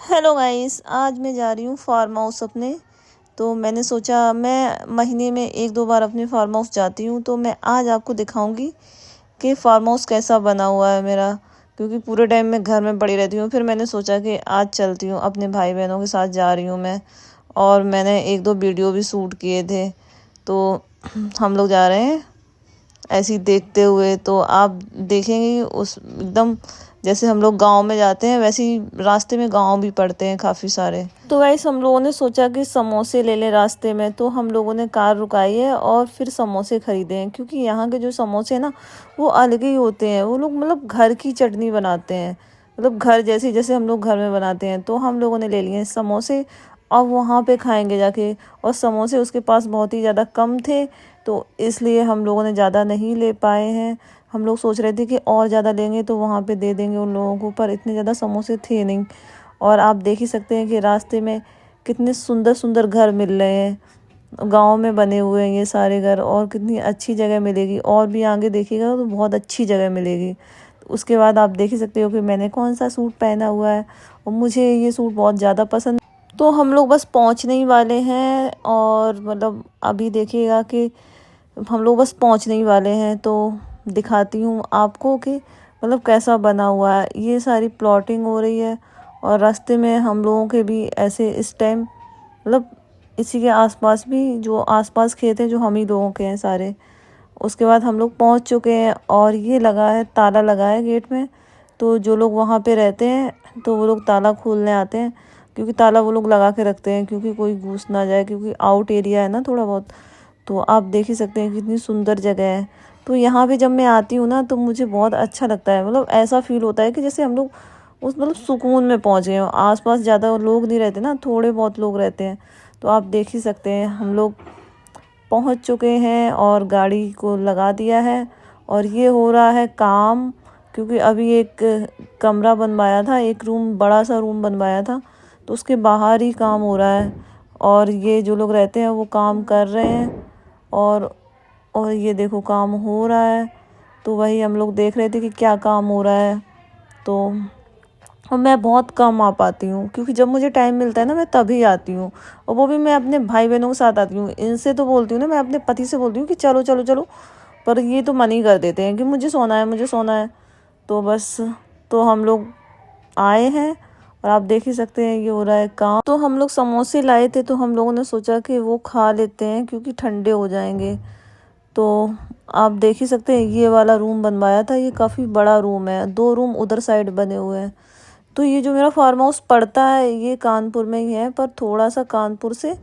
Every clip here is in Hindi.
हेलो गाइस, आज मैं जा रही हूँ फार्म हाउस अपने। तो मैंने सोचा मैं महीने में 1-2 बार अपने फार्म हाउस जाती हूँ, तो मैं आज आपको दिखाऊंगी कि फार्म हाउस कैसा बना हुआ है मेरा। क्योंकि पूरे टाइम मैं घर में पड़ी रहती हूँ, फिर मैंने सोचा कि आज चलती हूँ, अपने भाई बहनों के साथ जा रही हूँ मैं। और मैंने 1-2 वीडियो भी शूट किए थे। तो हम लोग जा रहे हैं ऐसे ही देखते हुए। तो आप देखेंगे उस एकदम जैसे हम लोग गांव में जाते हैं वैसे ही रास्ते में गांव भी पड़ते हैं काफ़ी सारे। तो वैसे हम लोगों ने सोचा कि समोसे ले लें रास्ते में, तो हम लोगों ने कार रुकाई है और फिर समोसे खरीदे हैं। क्योंकि यहाँ के जो समोसे हैं ना, वो अलग ही होते हैं। वो लोग मतलब घर की चटनी बनाते हैं, मतलब घर जैसे जैसे हम लोग घर में बनाते हैं। तो हम लोगों ने ले लिए समोसे और वहाँ पे खाएंगे जाके। और समोसे उसके पास बहुत ही ज़्यादा कम थे, तो इसलिए हम लोगों ने ज़्यादा नहीं ले पाए हैं। हम लोग सोच रहे थे कि और ज़्यादा लेंगे तो वहाँ पे दे देंगे उन लोगों को, पर इतने ज़्यादा समोसे थे नहीं। और आप देख ही सकते हैं कि रास्ते में कितने सुंदर सुंदर घर मिल रहे हैं। गांव में बने हुए हैं ये सारे घर, और कितनी अच्छी जगह मिलेगी। और भी आगे देखिएगा तो बहुत अच्छी जगह मिलेगी। उसके बाद आप देख ही सकते हो कि मैंने कौन सा सूट पहना हुआ है, और मुझे ये सूट बहुत ज़्यादा पसंद। तो हम लोग बस पहुंचने ही वाले हैं, और मतलब अभी देखिएगा कि हम लोग बस पहुंचने ही वाले हैं। तो दिखाती हूँ आपको कि मतलब कैसा बना हुआ है। ये सारी प्लॉटिंग हो रही है, और रास्ते में हम लोगों के भी ऐसे इस टाइम मतलब इसी के आसपास भी जो आसपास खेत हैं जो हम ही लोगों के हैं सारे। उसके बाद हम लोग पहुंच चुके हैं, और ये लगा है, ताला लगा है गेट में। तो जो लोग वहाँ पे रहते हैं तो वो लोग ताला खोलने आते हैं, क्योंकि ताला वो लोग लगा के रखते हैं क्योंकि कोई घुस ना जाए, क्योंकि आउट एरिया है ना थोड़ा बहुत। तो आप देख ही सकते हैं कितनी सुंदर जगह है। तो यहाँ पे जब मैं आती हूँ ना तो मुझे बहुत अच्छा लगता है। मतलब ऐसा फील होता है कि जैसे हम लोग उस मतलब सुकून में पहुँचे हैं। आसपास ज़्यादा लोग नहीं रहते ना, थोड़े बहुत लोग रहते हैं। तो आप देख ही सकते हैं हम लोग पहुँच चुके हैं और गाड़ी को लगा दिया है। और ये हो रहा है काम, क्योंकि अभी एक कमरा बनवाया था, एक रूम, बड़ा सा रूम बनवाया था, तो उसके बाहर ही काम हो रहा है। और ये जो लोग रहते हैं वो काम कर रहे हैं। और और ये देखो काम हो रहा है। तो वही हम लोग देख रहे थे कि क्या काम हो रहा है। तो और मैं बहुत कम आ पाती हूँ, क्योंकि जब मुझे टाइम मिलता है ना मैं तभी आती हूँ। और वो भी मैं अपने भाई बहनों के साथ आती हूँ। इनसे तो बोलती हूँ ना, मैं अपने पति से बोलती हूँ कि चलो चलो चलो, पर ये तो मना ही कर देते हैं कि मुझे सोना है, मुझे सोना है। तो बस, तो हम लोग आए हैं, और आप देख ही सकते हैं ये हो रहा है काम। तो हम लोग समोसे लाए थे, तो हम लोगों ने सोचा कि वो खा लेते हैं क्योंकि ठंडे हो जाएंगे। तो आप देख ही सकते हैं ये वाला रूम बनवाया था। ये काफ़ी बड़ा रूम है, 2 रूम उधर साइड बने हुए हैं। तो ये जो मेरा फार्म हाउस पड़ता है ये कानपुर में ही है, पर थोड़ा सा कानपुर से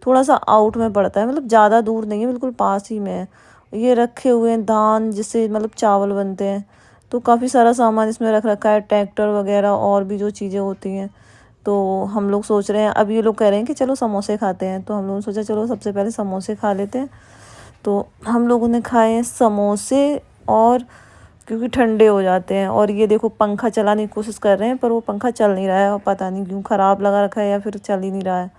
थोड़ा सा आउट में पड़ता है। मतलब ज़्यादा दूर नहीं है, बिल्कुल पास ही में है। ये रखे हुए हैं धान, जिससे मतलब चावल बनते हैं। तो काफ़ी सारा सामान इसमें रख रखा है, ट्रैक्टर वगैरह और भी जो चीज़ें होती हैं। तो हम लोग सोच रहे हैं, अब ये लोग कह रहे हैं कि चलो समोसे खाते हैं, तो हम लोगों ने सोचा चलो सबसे पहले समोसे खा लेते हैं। तो हम लोगों ने खाए हैं समोसे, और क्योंकि ठंडे हो जाते हैं। और ये देखो पंखा चलाने की कोशिश कर रहे हैं, पर वो पंखा चल नहीं रहा है, और पता नहीं क्यों ख़राब लगा रखा है या फिर चल ही नहीं रहा है।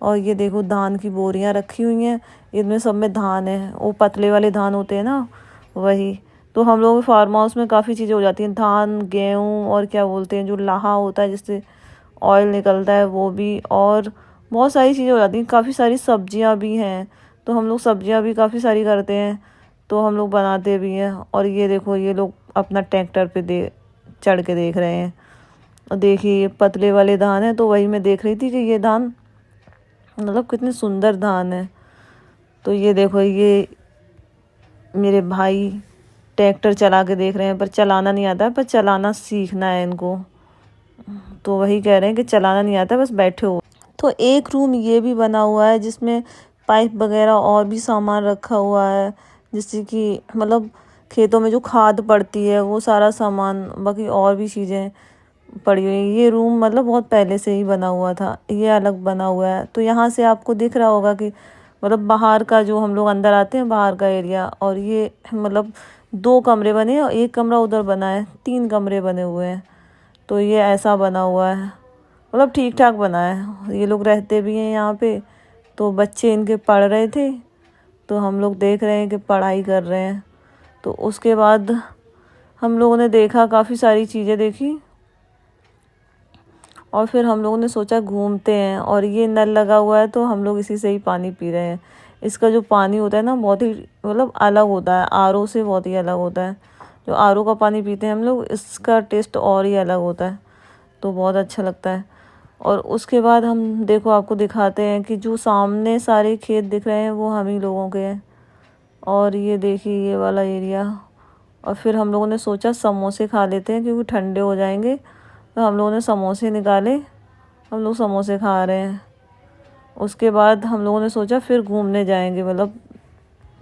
और ये देखो धान की बोरियां रखी हुई हैं, इनमें सब में धान है, वो पतले वाले धान होते हैं ना, वही। तो हम लोग फार्म हाउस में काफ़ी चीज़ें हो जाती हैं, धान, गेहूँ, और क्या बोलते हैं जो लाहा होता है जिससे ऑयल निकलता है वो भी, और बहुत सारी चीज़ें हो जाती हैं। काफ़ी सारी सब्जियां भी हैं, तो हम लोग सब्जियां भी काफ़ी सारी करते हैं, तो हम लोग बनाते भी हैं। और ये देखो ये लोग अपना ट्रैक्टर पे चढ़ के देख रहे हैं। और देखिए ये पतले वाले धान है, तो वही मैं देख रही थी कि ये धान मतलब कितने सुंदर धान है। तो ये देखो ये मेरे भाई ट्रैक्टर चला के देख रहे हैं, पर चलाना नहीं आता है, पर चलाना सीखना है इनको। तो वही कह रहे हैं कि चलाना नहीं आता, बस बैठे हो। तो एक रूम ये भी बना हुआ है जिसमें पाइप वगैरह और भी सामान रखा हुआ है, जिससे कि मतलब खेतों में जो खाद पड़ती है वो सारा सामान, बाकी और भी चीज़ें पड़ी हुई हैं। ये रूम मतलब बहुत पहले से ही बना हुआ था, ये अलग बना हुआ है। तो यहाँ से आपको दिख रहा होगा कि मतलब बाहर का जो हम लोग अंदर आते हैं बाहर का एरिया। और ये मतलब 2 कमरे बने हैं और एक कमरा उधर बना है, 3 कमरे बने हुए हैं। तो ये ऐसा बना हुआ है, मतलब ठीक ठाक बना है। ये लोग रहते भी हैं यहाँ पे। तो बच्चे इनके पढ़ रहे थे, तो हम लोग देख रहे हैं कि पढ़ाई कर रहे हैं। तो उसके बाद हम लोगों ने देखा, काफ़ी सारी चीज़ें देखी। और फिर हम लोगों ने सोचा घूमते हैं, और ये नल लगा हुआ है तो हम लोग इसी से ही पानी पी रहे हैं। इसका जो पानी होता है ना बहुत ही मतलब अलग होता है, आरओ से बहुत ही अलग होता है। जो आरओ का पानी पीते हैं हम लोग, इसका टेस्ट और ही अलग होता है, तो बहुत अच्छा लगता है। और उसके बाद हम देखो आपको दिखाते हैं कि जो सामने सारे खेत दिख रहे हैं वो हम ही लोगों के हैं। और ये देखिए ये वाला एरिया। और फिर हम लोगों ने सोचा समोसे खा लेते हैं क्योंकि ठंडे हो जाएंगे, तो हम लोगों ने समोसे निकाले, हम लोग समोसे खा रहे हैं। उसके बाद हम लोगों ने सोचा फिर घूमने जाएंगे, मतलब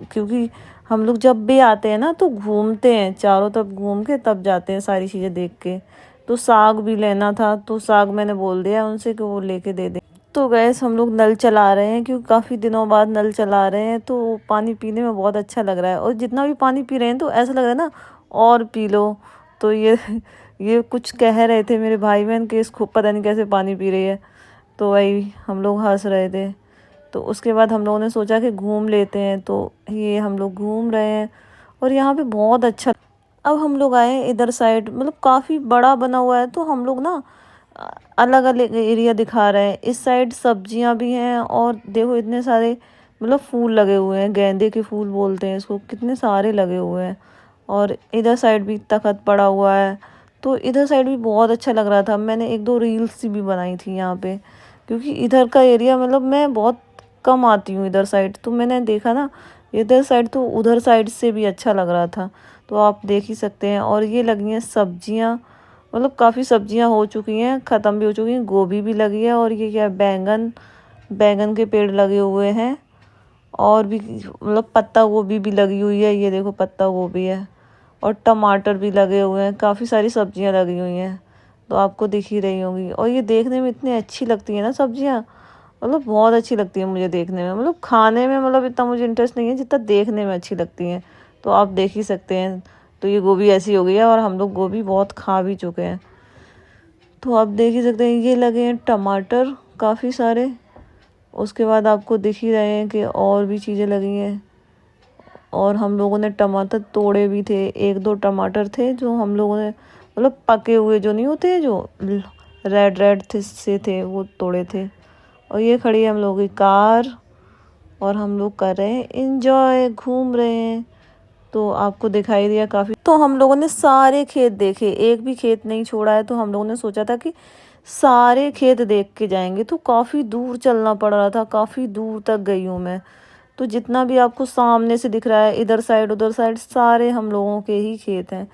क्योंकि हम लोग जब भी आते हैं ना तो घूमते हैं, चारों तरफ घूम के तब जाते हैं सारी चीज़ें देख के। तो साग भी लेना था, तो साग मैंने बोल दिया उनसे कि वो लेके दे दें। तो गैस हम लोग नल चला रहे हैं क्योंकि काफ़ी दिनों बाद नल चला रहे हैं, तो पानी पीने में बहुत अच्छा लग रहा है। और जितना भी पानी पी रहे हैं तो ऐसा लग रहा है ना और पी लो। तो ये कुछ कह रहे थे मेरे भाई बहन कि इसको पता नहीं कैसे पानी पी रही है, तो वही हम लोग हंस रहे थे। तो उसके बाद हम लोगों ने सोचा कि घूम लेते हैं, तो ये हम लोग घूम रहे हैं और यहाँ पे बहुत अच्छा। अब हम लोग आए इधर साइड, मतलब काफ़ी बड़ा बना हुआ है, तो हम लोग ना अलग अलग एरिया दिखा रहे हैं। इस साइड सब्जियां भी हैं और देखो इतने सारे मतलब फूल लगे हुए हैं, गेंदे के फूल बोलते हैं इसको, कितने सारे लगे हुए हैं। और इधर साइड भी तखत पड़ा हुआ है, तो इधर साइड भी बहुत अच्छा लग रहा था। मैंने एक दो रील्स भी बनाई थी यहाँ पे, क्योंकि इधर का एरिया मतलब मैं बहुत कम आती हूँ इधर साइड, तो मैंने देखा ना इधर साइड तो उधर साइड से भी अच्छा लग रहा था। तो आप देख ही सकते हैं। और ये लगी हैं सब्जियाँ, मतलब काफ़ी सब्जियां हो चुकी हैं, ख़त्म भी हो चुकी हैं। गोभी भी लगी है, और ये क्या है, बैंगन, बैंगन के पेड़ लगे हुए हैं। और भी मतलब पत्ता गोभी भी लगी हुई है, ये देखो पत्ता गोभी है। और टमाटर भी लगे हुए हैं, काफ़ी सारी सब्जियां लगी हुई हैं, तो आपको दिख ही रही होंगी। और ये देखने में इतनी अच्छी लगती है ना सब्जियां, मतलब बहुत अच्छी लगती है मुझे देखने में। मतलब खाने में मतलब इतना मुझे इंटरेस्ट नहीं है जितना देखने में अच्छी लगती हैं, तो आप देख ही सकते हैं। तो ये गोभी ऐसी हो गई है, और हम लोग गोभी बहुत खा भी चुके हैं, तो आप देख ही सकते हैं। ये लगे हैं टमाटर काफ़ी सारे। उसके बाद आपको दिख ही रहे हैं कि और भी चीज़ें लगी हैं। और हम लोगों ने टमाटर तोड़े भी थे, एक दो टमाटर थे जो हम लोगों ने मतलब पके हुए जो नहीं होते, जो रेड रेड थे से थे, वो तोड़े थे। और ये खड़ी है हम लोगों की कार, और हम लोग कर रहे हैं इंजॉय, घूम रहे हैं। तो आपको दिखाई दिया काफ़ी। तो हम लोगों ने सारे खेत देखे, एक भी खेत नहीं छोड़ा है। तो हम लोगों ने सोचा था कि सारे खेत देख के जाएंगे, तो काफ़ी दूर चलना पड़ रहा था, काफ़ी दूर तक गई हूँ मैं। तो जितना भी आपको सामने से दिख रहा है, इधर साइड उधर साइड, सारे हम लोगों के ही खेत हैं।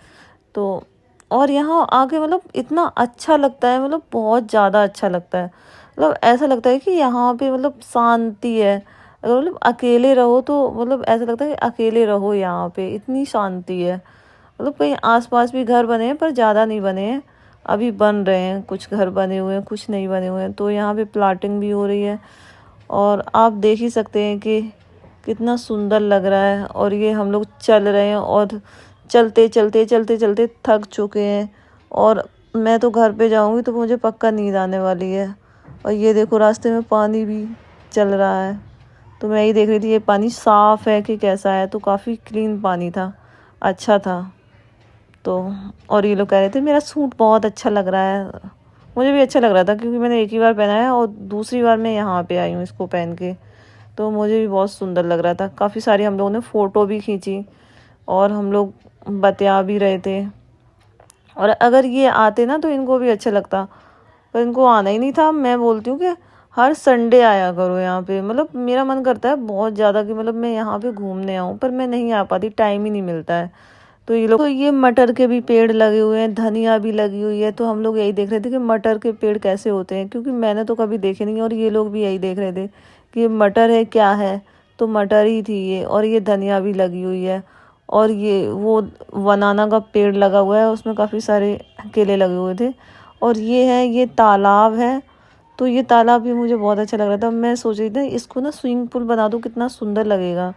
तो और यहाँ आके मतलब इतना अच्छा लगता है, मतलब बहुत ज़्यादा अच्छा लगता है। मतलब ऐसा लगता है कि यहाँ पे मतलब शांति है। अगर मतलब अकेले रहो तो मतलब ऐसा लगता है कि अकेले रहो, यहाँ पे इतनी शांति है। मतलब कहीं आसपास भी घर बने हैं पर ज़्यादा नहीं बने हैं, अभी बन रहे हैं, कुछ घर बने हुए हैं, कुछ नहीं बने हुए हैं। तो यहाँ पे प्लाटिंग भी हो रही है, और आप देख ही सकते हैं कि कितना सुंदर लग रहा है। और ये हम लोग चल रहे हैं, और चलते चलते चलते चलते थक चुके हैं, और मैं तो घर पे जाऊंगी तो मुझे पक्का नींद आने वाली है। और ये देखो रास्ते में पानी भी चल रहा है, तो मैं ही देख रही थी ये पानी साफ़ है कि कैसा है। तो काफ़ी क्लीन पानी था, अच्छा था। तो और ये लोग कह रहे थे मेरा सूट बहुत अच्छा लग रहा है, मुझे भी अच्छा लग रहा था क्योंकि मैंने एक ही बार पहना है, और दूसरी बार मैं यहाँ पे आई हूँ इसको पहन के, तो मुझे भी बहुत सुंदर लग रहा था। काफ़ी सारी हम लोगों ने फ़ोटो भी खींची, और हम लोग बतिया भी रहे थे। और अगर ये आते ना तो इनको भी अच्छा लगता, पर इनको आना ही नहीं था। मैं बोलती हूँ कि हर संडे आया करो यहाँ पे, मतलब मेरा मन करता है बहुत ज़्यादा कि मतलब मैं यहाँ पे घूमने आऊँ, पर मैं नहीं आ पाती, टाइम ही नहीं मिलता है। तो ये लोग, तो ये मटर के भी पेड़ लगे हुए हैं, धनिया भी लगी हुई है। तो हम लोग यही देख रहे थे कि मटर के पेड़ कैसे होते हैं, क्योंकि मैंने तो कभी देखे नहीं, और ये लोग भी यही देख रहे थे कि ये मटर है क्या है। तो मटर ही थी ये, और ये धनिया भी लगी हुई है। और ये वो बनाना का पेड़ लगा हुआ है, उसमें काफ़ी सारे केले लगे हुए थे। और ये है, ये तालाब है। तो ये तालाब भी मुझे बहुत अच्छा लग रहा था। मैं सोच रही थी इसको ना स्विमिंग पूल बना दूँ, कितना सुंदर लगेगा।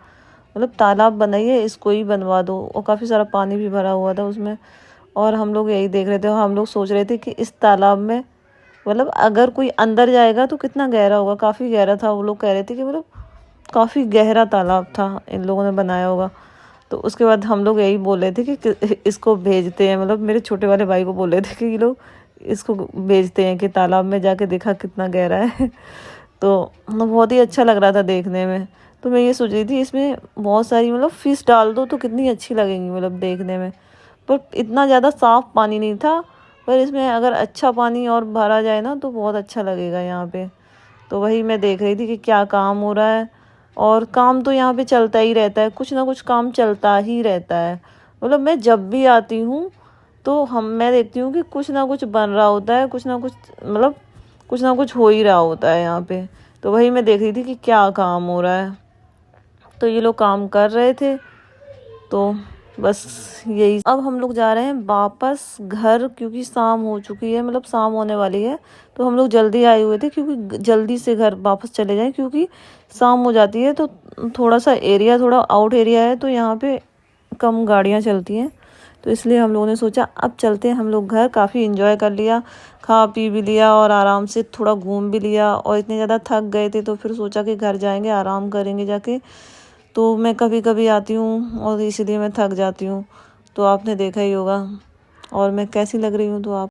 मतलब तालाब बनाइए, इसको ही बनवा दो। और काफ़ी सारा पानी भी भरा हुआ था उसमें, और हम लोग यही देख रहे थे। और हम लोग सोच रहे थे कि इस तालाब में मतलब अगर कोई अंदर जाएगा तो कितना गहरा होगा, काफ़ी गहरा था। वो लोग कह रहे थे कि मतलब काफ़ी गहरा तालाब था इन लोगों ने बनाया होगा। तो उसके बाद हम लोग यही बोल रहे थे कि इसको भेजते हैं, मतलब मेरे छोटे वाले भाई को बोल रहे थे कि ये लोग इसको बेचते हैं कि तालाब में जाके देखा कितना गहरा है। तो बहुत ही अच्छा लग रहा था देखने में। तो मैं ये सोच रही थी इसमें बहुत सारी मतलब फ़िश डाल दो तो कितनी अच्छी लगेंगी मतलब देखने में। पर इतना ज़्यादा साफ़ पानी नहीं था, पर इसमें अगर अच्छा पानी और भरा जाए ना तो बहुत अच्छा लगेगा यहाँ पे। तो वही मैं देख रही थी कि क्या काम हो रहा है। और काम तो यहाँ पे चलता ही रहता है, कुछ ना कुछ काम चलता ही रहता है। मतलब मैं जब भी आती हूँ तो मैं देखती हूँ कि कुछ ना कुछ बन रहा होता है, कुछ ना कुछ मतलब कुछ ना कुछ हो ही रहा होता है यहाँ पे। तो वही मैं देख रही थी कि क्या काम हो रहा है। तो ये लोग काम कर रहे थे, तो बस यही। अब हम लोग जा रहे हैं वापस घर, क्योंकि शाम हो चुकी है, मतलब शाम होने वाली है। तो हम लोग जल्दी आए हुए थे क्योंकि जल्दी से घर वापस चले जाएं, क्योंकि शाम हो जाती है। तो थोड़ा सा एरिया थोड़ा आउट एरिया है, तो यहाँ पे कम गाड़ियाँ चलती हैं। तो इसलिए हम लोगों ने सोचा अब चलते हैं हम लोग घर। काफ़ी इन्जॉय कर लिया, खा पी भी लिया और आराम से थोड़ा घूम भी लिया। और इतने ज़्यादा थक गए थे तो फिर सोचा कि घर जाएंगे, आराम करेंगे जाके। तो मैं कभी कभी आती हूँ और इसीलिए मैं थक जाती हूँ। तो आपने देखा ही होगा और मैं कैसी लग रही हूँ तो आप